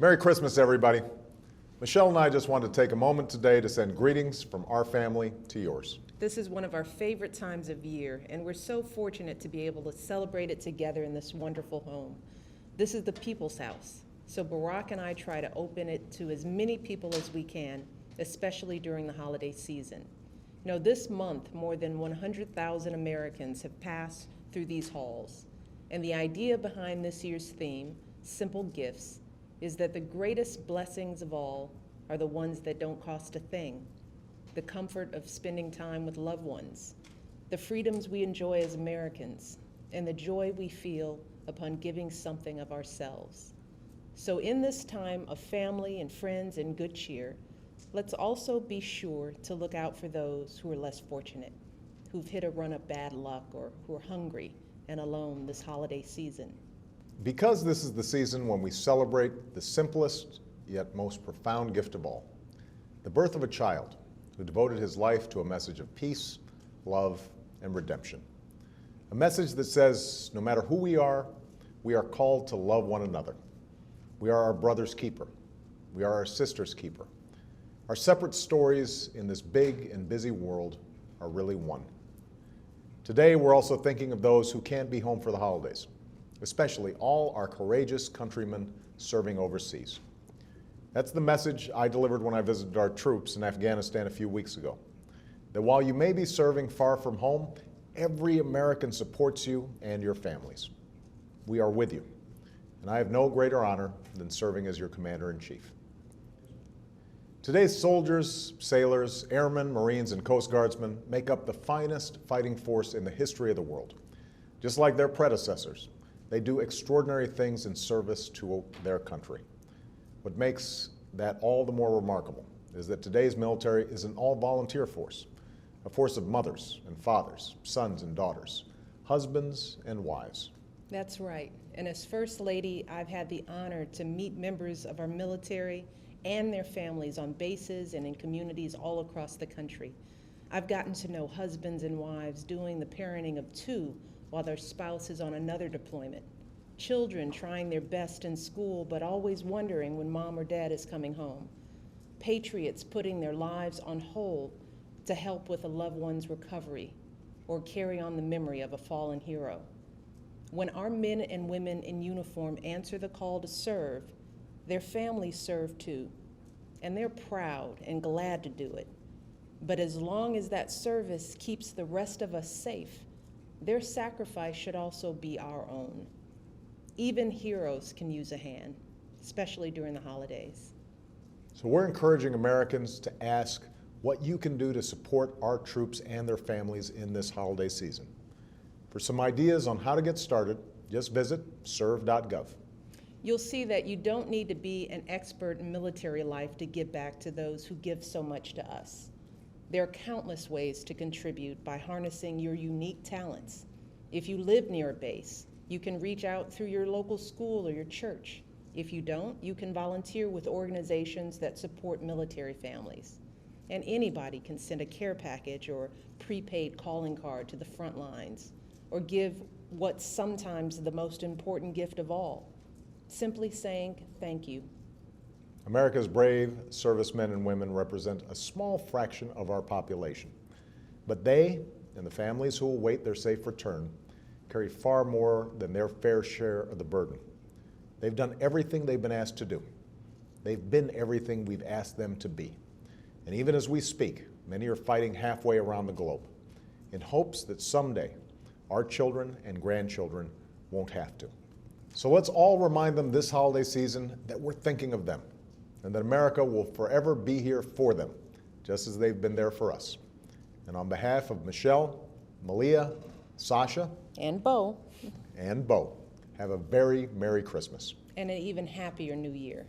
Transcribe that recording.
Merry Christmas, everybody. Michelle and I just wanted to take a moment today to send greetings from our family to yours. This is one of our favorite times of year, and we're so fortunate to be able to celebrate it together in this wonderful home. This is the people's house, so Barak and I try to open it to as many people as we can, especially during the holiday season. You know, this month, more than 100,000 Americans have passed through these halls, and the idea behind this year's theme, Simple Gifts, is that the greatest blessings of all are the ones that don't cost a thing. The comfort of spending time with loved ones, the freedoms we enjoy as Americans, and the joy we feel upon giving something of ourselves. So in this time of family and friends and good cheer, let's also be sure to look out for those who are less fortunate, who've hit a run of bad luck or who are hungry and alone this holiday season. Because this is the season when we celebrate the simplest yet most profound gift of all, the birth of a child who devoted his life to a message of peace, love, and redemption. A message that says no matter who we are called to love one another. We are our brother's keeper. We are our sister's keeper. Our separate stories in this big and busy world are really one. Today, we're also thinking of those who can't be home for the holidays, especially all our courageous countrymen serving overseas. That's the message I delivered when I visited our troops in Afghanistan a few weeks ago. That while you may be serving far from home, every American supports you and your families. We are with you, and I have no greater honor than serving as your Commander-in-Chief. Today's soldiers, sailors, airmen, Marines, and Coast Guardsmen make up the finest fighting force in the history of the world. Just like their predecessors, they do extraordinary things in service to their country. What makes that all the more remarkable is that today's military is an all-volunteer force, a force of mothers and fathers, sons and daughters, husbands and wives. That's right. And as First Lady, I've had the honor to meet members of our military and their families on bases and in communities all across the country. I've gotten to know husbands and wives doing the parenting of two while their spouse is on another deployment. Children trying their best in school, but always wondering when mom or dad is coming home. Patriots putting their lives on hold to help with a loved one's recovery or carry on the memory of a fallen hero. When our men and women in uniform answer the call to serve, their families serve too, and they're proud and glad to do it. But as long as that service keeps the rest of us safe, their sacrifice should also be our own. Even heroes can use a hand, especially during the holidays. So we're encouraging Americans to ask what you can do to support our troops and their families in this holiday season. For some ideas on how to get started, just visit serve.gov. You'll see that you don't need to be an expert in military life to give back to those who give so much to us. There are countless ways to contribute by harnessing your unique talents. If you live near a base, you can reach out through your local school or your church. If you don't, you can volunteer with organizations that support military families. And anybody can send a care package or prepaid calling card to the front lines, or give what's sometimes the most important gift of all, simply saying thank you. America's brave servicemen and women represent a small fraction of our population, but they and the families who await their safe return carry far more than their fair share of the burden. They've done everything they've been asked to do. They've been everything we've asked them to be. And even as we speak, many are fighting halfway around the globe in hopes that someday our children and grandchildren won't have to. So let's all remind them this holiday season that we're thinking of them and that America will forever be here for them, just as they've been there for us. And on behalf of Michelle, Malia, Sasha, And Bo. and Bo, have a very Merry Christmas. And an even happier New Year.